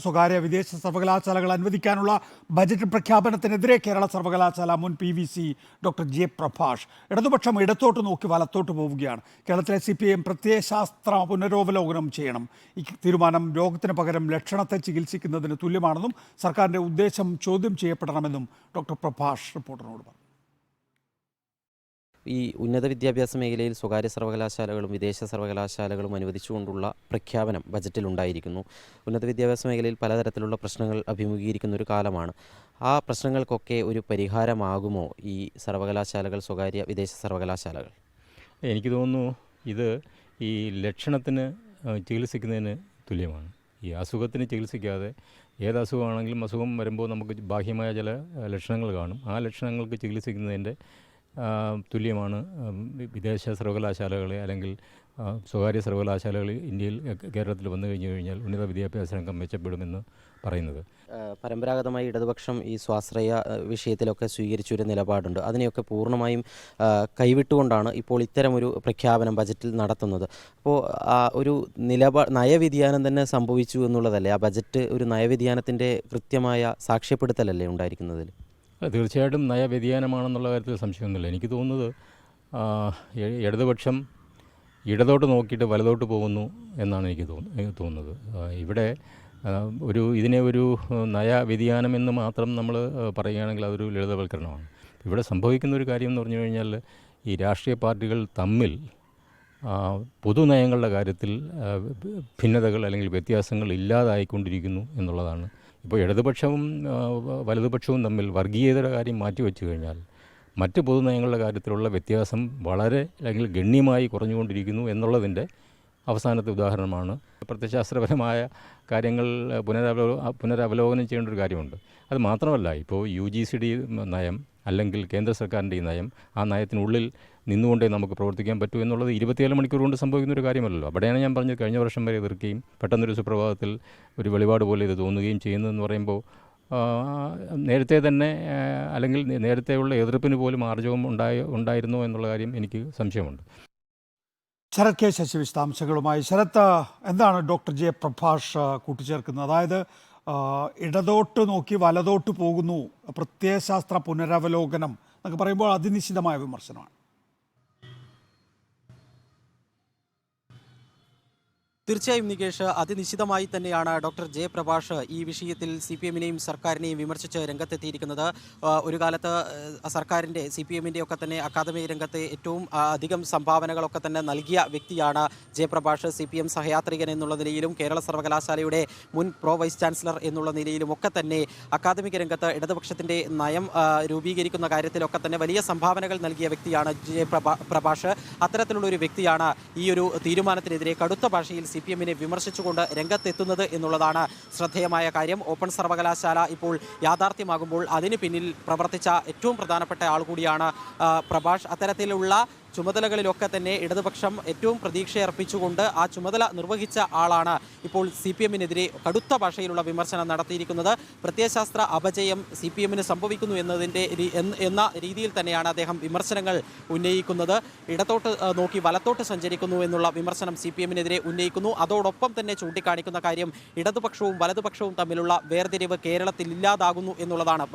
സ്വകാര്യ വിദേശ സർവകലാശാലകൾ അനുവദിക്കാനുള്ള ബജറ്റ് പ്രഖ്യാപനത്തിനെതിരെ കേരള സർവകലാശാല മുൻ PVC ഡോക്ടർ ജെ പ്രഭാഷ് ഇടതുപക്ഷം ഇടത്തോട്ട് നോക്കി വലത്തോട്ട് പോവുകയാണ്. കേരളത്തിലെ CPIM പ്രത്യയശാസ്ത്ര പുനരവലോകനം ചെയ്യണം. ഈ തീരുമാനം രോഗത്തിന് പകരം ലക്ഷണത്തെ ചികിത്സിക്കുന്നതിന് തുല്യമാണെന്നും സർക്കാരിൻ്റെ ഉദ്ദേശം ചോദ്യം ചെയ്യപ്പെടണമെന്നും ഡോക്ടർ പ്രഭാഷ് റിപ്പോർട്ടറിനോട് പറഞ്ഞു. ഈ ഉന്നത വിദ്യാഭ്യാസ മേഖലയിൽ സ്വകാര്യ സർവകലാശാലകളും വിദേശ സർവകലാശാലകളും അനുവദിച്ചുകൊണ്ടുള്ള പ്രഖ്യാപനം ബജറ്റിലുണ്ടായിരിക്കുന്നു. ഉന്നത വിദ്യാഭ്യാസ മേഖലയിൽ പലതരത്തിലുള്ള പ്രശ്നങ്ങൾ അഭിമുഖീകരിക്കുന്ന ഒരു കാലമാണ്. ആ പ്രശ്നങ്ങൾക്കൊക്കെ ഒരു പരിഹാരമാകുമോ ഈ സർവകലാശാലകൾ, സ്വകാര്യ വിദേശ സർവകലാശാലകൾ? എനിക്ക് തോന്നുന്നു ഇത് ഈ ലക്ഷണത്തിന് ചികിത്സിക്കുന്നതിന് തുല്യമാണ്. ഈ അസുഖത്തിന് ചികിത്സിക്കാതെ ഏത് അസുഖമാണെങ്കിലും അസുഖം വരുമ്പോൾ നമുക്ക് ബാഹ്യമായ ചില ലക്ഷണങ്ങൾ കാണും. ആ ലക്ഷണങ്ങൾക്ക് ചികിത്സിക്കുന്നതിൻ്റെ തുല്യമാണ് വിദേശ സർവകലാശാലകളെ അല്ലെങ്കിൽ സ്വകാര്യ സർവകലാശാലകൾ ഇന്ത്യയിൽ കേരളത്തിൽ വന്നു കഴിഞ്ഞാൽ ഉന്നത വിദ്യാഭ്യാസ രംഗം മെച്ചപ്പെടുമെന്ന് പറയുന്നത്. പരമ്പരാഗതമായി ഇടതുപക്ഷം ഈ സ്വാശ്രയ വിഷയത്തിലൊക്കെ സ്വീകരിച്ചൊരു നിലപാടുണ്ട്. അതിനെയൊക്കെ പൂർണ്ണമായും കൈവിട്ടുകൊണ്ടാണ് ഇപ്പോൾ ഇത്തരമൊരു പ്രഖ്യാപനം ബജറ്റിൽ നടത്തുന്നത്. അപ്പോൾ ഒരു നയവ്യതിയാനം തന്നെ സംഭവിച്ചു എന്നുള്ളതല്ലേ? ആ ബജറ്റ് ഒരു നയവ്യതിയാനത്തിൻ്റെ കൃത്യമായ സാക്ഷ്യപ്പെടുത്തലല്ലേ ഉണ്ടായിരിക്കുന്നതിൽ? തീർച്ചയായിട്ടും നയവ്യതിയാനമാണെന്നുള്ള കാര്യത്തിൽ സംശയമൊന്നുമില്ല. എനിക്ക് തോന്നുന്നത് ഇടതുപക്ഷം ഇടതോട്ട് നോക്കിയിട്ട് വലതോട്ട് പോകുന്നു എന്നാണ് എനിക്ക് തോന്നുന്നത്. ഇവിടെ ഇതിനെ ഒരു നയവ്യതിയാനം എന്ന് മാത്രം നമ്മൾ പറയുകയാണെങ്കിൽ അതൊരു ലളിതവൽക്കരണമാണ്. ഇവിടെ സംഭവിക്കുന്ന ഒരു കാര്യം എന്ന് പറഞ്ഞു കഴിഞ്ഞാൽ ഈ രാഷ്ട്രീയ പാർട്ടികൾ തമ്മിൽ പൊതുനയങ്ങളുടെ കാര്യത്തിൽ ഭിന്നതകൾ അല്ലെങ്കിൽ വ്യത്യാസങ്ങൾ ഇല്ലാതായിക്കൊണ്ടിരിക്കുന്നു എന്നുള്ളതാണ്. ഇപ്പോൾ ഇടതുപക്ഷവും വലതുപക്ഷവും തമ്മിൽ വർഗീയതയുടെ കാര്യം മാറ്റിവെച്ചു കഴിഞ്ഞാൽ മറ്റ് പൊതുനയങ്ങളുടെ കാര്യത്തിലുള്ള വ്യത്യാസം വളരെ അല്ലെങ്കിൽ ഗണ്യമായി കുറഞ്ഞുകൊണ്ടിരിക്കുന്നു എന്നുള്ളതിൻ്റെ അവസാനത്തെ ഉദാഹരണമാണ്. പ്രത്യയശാസ്ത്രപരമായ കാര്യങ്ങൾ പുനരവലോകനം ചെയ്യേണ്ട ഒരു കാര്യമുണ്ട്. അത് മാത്രമല്ല, ഇപ്പോൾ UGCD നയം അല്ലെങ്കിൽ കേന്ദ്ര സർക്കാരിൻ്റെ ഈ നയം, ആ നയത്തിനുള്ളിൽ നിന്നുകൊണ്ടേ നമുക്ക് പ്രവർത്തിക്കാൻ പറ്റൂ എന്നുള്ളത് 24 മണിക്കൂർ കൊണ്ട് സംഭവിക്കുന്ന ഒരു കാര്യമല്ലല്ലോ. അവിടെയാണ് ഞാൻ പറഞ്ഞത്, കഴിഞ്ഞ വർഷം വരെ എതിർക്കുകയും പെട്ടെന്നൊരു സുപ്രഭാതത്തിൽ ഒരു വെളിപാട് പോലെ ഇത് തോന്നുകയും ചെയ്യുന്നതെന്ന് പറയുമ്പോൾ നേരത്തെ തന്നെ അല്ലെങ്കിൽ നേരത്തെയുള്ള എതിർപ്പിന് പോലും ആർജവം ഉണ്ടായിരുന്നോ എന്നുള്ള കാര്യം എനിക്ക് സംശയമുണ്ട്. ശരത് കെ ശശി വിശദാംശങ്ങളുമായി. ശരത്, എന്താണ് ഡോക്ടർ ജെ പ്രഭാഷ് കൂട്ടിച്ചേർക്കുന്നത്? അതായത് ഇടതോട്ട് നോക്കി വലതോട്ട് പോകുന്നു, പ്രത്യയശാസ്ത്ര പുനരവലോകനം എന്നൊക്കെ പറയുമ്പോൾ അതിനിശ്ചിതമായ വിമർശനമാണ്. തീർച്ചയായും നികേഷ്, അതിനിശ്ചിതമായി തന്നെയാണ് ഡോക്ടർ ജെ പ്രഭാഷ് ഈ വിഷയത്തിൽ CPIM-നെയും സർക്കാരിനെയും വിമർശിച്ച് രംഗത്തെത്തിയിരിക്കുന്നത്. ഒരു കാലത്ത് സർക്കാരിൻ്റെ CPIM-ൻ്റെ ഒക്കെ തന്നെ അക്കാദമിക രംഗത്തെ ഏറ്റവും അധികം സംഭാവനകളൊക്കെ തന്നെ നൽകിയ വ്യക്തിയാണ് ജെ പ്രഭാഷ്. CPIM സഹയാത്രികൻ എന്നുള്ള നിലയിലും കേരള സർവകലാശാലയുടെ മുൻ വൈസ് ചാൻസലർ എന്നുള്ള നിലയിലും ഒക്കെ തന്നെ അക്കാദമിക രംഗത്ത് ഇടതുപക്ഷത്തിൻ്റെ നയം രൂപീകരിക്കുന്ന കാര്യത്തിലൊക്കെ തന്നെ വലിയ സംഭാവനകൾ നൽകിയ വ്യക്തിയാണ് ജെ പ്രഭാഷ്. അത്തരത്തിലുള്ള ഒരു വ്യക്തിയാണ് ഈ ഒരു തീരുമാനത്തിനെതിരെ കടുത്ത ഭാഷയിൽ CPIM-നെ വിമർശിച്ചുകൊണ്ട് രംഗത്തെത്തുന്നത് എന്നുള്ളതാണ് ശ്രദ്ധേയമായ കാര്യം. ഓപ്പൺ സർവകലാശാല ഇപ്പോൾ യാഥാർത്ഥ്യമാകുമ്പോൾ അതിന് പിന്നിൽ പ്രവർത്തിച്ച ഏറ്റവും പ്രധാനപ്പെട്ട ആൾ കൂടിയാണ് പ്രഭാഷ്. അത്തരത്തിലുള്ള ചുമതലകളിലൊക്കെ തന്നെ ഇടതുപക്ഷം ഏറ്റവും പ്രതീക്ഷയർപ്പിച്ചുകൊണ്ട് ആ ചുമതല നിർവഹിച്ച ആളാണ് ഇപ്പോൾ CPIM-നെതിരെ കടുത്ത ഭാഷയിലുള്ള വിമർശനം നടത്തിയിരിക്കുന്നത്. പ്രത്യയശാസ്ത്ര അപജയം CPIM-ന് സംഭവിക്കുന്നു എന്ന രീതിയിൽ തന്നെയാണ് അദ്ദേഹം വിമർശനങ്ങൾ ഉന്നയിക്കുന്നത്. ഇടത്തോട്ട് നോക്കി വലത്തോട്ട് സഞ്ചരിക്കുന്നു എന്നുള്ള വിമർശനം CPIM-നെതിരെ ഉന്നയിക്കുന്നു. അതോടൊപ്പം തന്നെ ചൂണ്ടിക്കാണിക്കുന്ന കാര്യം ഇടതുപക്ഷവും വലതുപക്ഷവും തമ്മിലുള്ള വേർതിരിവ് കേരളത്തിൽ ഇല്ലാതാകുന്നു എന്നുള്ളതാണ്.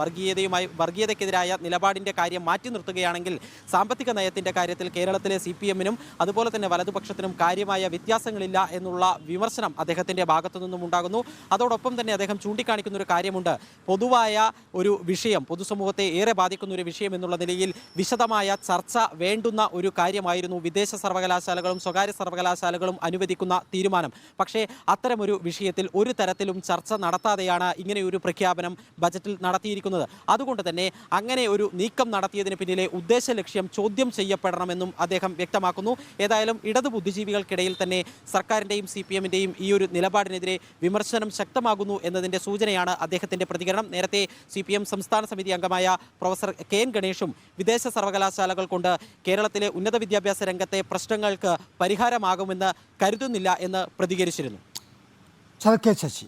വർഗീയതയ്ക്കെതിരായ നിലപാടിൻ്റെ കാര്യം മാറ്റി നിർത്തുകയാണെങ്കിൽ സാമ്പത്തിക നയത്തിൻ്റെ കാര്യത്തിൽ കേരളത്തിലെ CPIM-നും അതുപോലെ തന്നെ വലതുപക്ഷത്തിനും കാര്യമായ വ്യത്യാസങ്ങളില്ല എന്നുള്ള വിമർശനം അദ്ദേഹത്തിൻ്റെ ഭാഗത്തു നിന്നും ഉണ്ടാകുന്നു. അതോടൊപ്പം തന്നെ അദ്ദേഹം ചൂണ്ടിക്കാണിക്കുന്ന ഒരു കാര്യമുണ്ട്. പൊതുവായ ഒരു വിഷയം, പൊതുസമൂഹത്തെ ഏറെ ബാധിക്കുന്ന ഒരു വിഷയം എന്നുള്ള നിലയിൽ വിശദമായ ചർച്ച വേണ്ടുന്ന ഒരു കാര്യമായിരുന്നു വിദേശ സർവകലാശാലകളും സ്വകാര്യ സർവകലാശാലകളും അനുവദിക്കുന്ന തീരുമാനം. പക്ഷേ അത്തരമൊരു വിഷയത്തിൽ ഒരു തരത്തിലും ചർച്ച നടത്താതെയാണ് ഇങ്ങനെയൊരു പ്രഖ്യാപനം ബജറ്റിൽ നടത്തിയിരിക്കുന്നത്. അതുകൊണ്ട് തന്നെ അങ്ങനെ ഒരു നീക്കം നടത്തിയതിന് പിന്നിലെ ഉദ്ദേശ ലക്ഷ്യം ചോദ്യം ചെയ്യപ്പെടണമെന്നും അദ്ദേഹം വ്യക്തമാക്കുന്നു. ഏതായാലും ഇടതു ബുദ്ധിജീവികൾക്കിടയിൽ തന്നെ സർക്കാരിൻ്റെയും CPIM-ൻ്റെയും ഈ ഒരു നിലപാടിനെതിരെ വിമർശനം ശക്തമാകുന്നു എന്നതിൻ്റെ സൂചനയാണ് അദ്ദേഹത്തിൻ്റെ പ്രതികരണം. നേരത്തെ CPIM സംസ്ഥാന സമിതി അംഗമായ പ്രൊഫസർ KN ഗണേഷും വിദേശ സർവകലാശാലകൾ കൊണ്ട് കേരളത്തിലെ ഉന്നത വിദ്യാഭ്യാസ രംഗത്തെ പ്രശ്നങ്ങൾക്ക് പരിഹാരമാകുമെന്ന് കരുതുന്നില്ല എന്ന് പ്രതികരിച്ചിരുന്നു. ശരത് കെ ശശി.